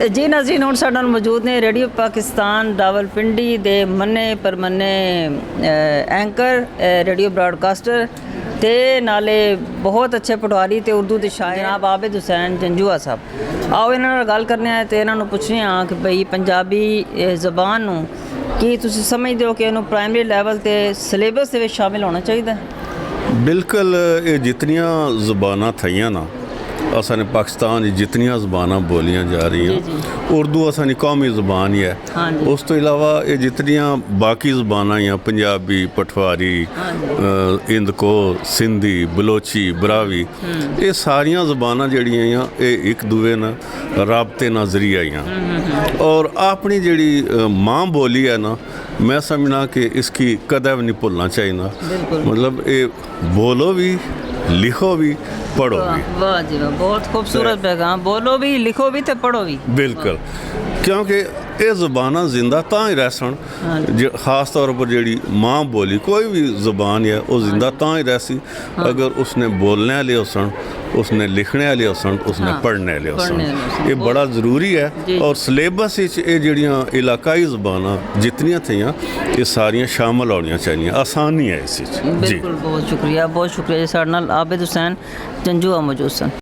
जी नाज़रीन, हुण साडे नाल मौजूद ने रेडियो पाकिस्तान रावलपिंडी दे मन्ने परमन्ने एंकर रेडियो ब्रॉडकास्टर ते नाले बहुत अच्छे पटवारी ते उर्दू दे शायर जनाब आबिद हुसैन जंजुआ साहब। आओ इन्हां नाल गल करने आं ते इन्हां नूं पुछने आं कि भई पंजाबी ज़बान नूं की तुसीं समझदे हो कि इहनूं प्राइमरी लैवल ते सिलेबस दे विच शामिल होना चाहिदा? बिल्कुल, ये जितनियां ज़बानां थईयां ना असाने पाकिस्तान जितनियां ज़बानां बोलियां जा रही हैं, उर्दू असानी कौमी ज़बान ही है। उस तो इलावा ये जितनियां बाकी ज़बानां हैं, पंजाबी, पटवारी, इंदको, सिंधी, बलोची, बरावी, ये सारियां ज़बानां जड़ियां ये एक दूए न राबते ना ज़रिया हैं। और अपनी जड़ी माँ बोली है ना, मैं समझना कि इसकी कदर भी नहीं भूलना चाहिए ना। मतलब ये बोलो भी, लिखो भी, पढ़ो भी। वाह जी वाह, बहुत खूबसूरत पैगाम। बोलो भी, लिखो भी ते पढ़ो भी। बिल्कुल, क्योंकि ये ज़बानां जिंदा तां ही रह सन। खास तौर पर जी माँ बोली कोई भी ज़बान है वो जिंदा तां ही रह सी अगर उसने बोलने वाले हो सन, उसने लिखने वाले हो सन, उसने पढ़ने वाले हो सन। ये बड़ा ज़रूरी है। और सिलेबस ये जड़ियाँ इलाकाई ज़बानां जितनियां थियां ये सारियां शामिल होनी चाहिए। आसानी है इस जी। बिल्कुल, बहुत शुक्रिया जी। साडे नाल आबिद हुसैन जंजुआ मौजूद सन।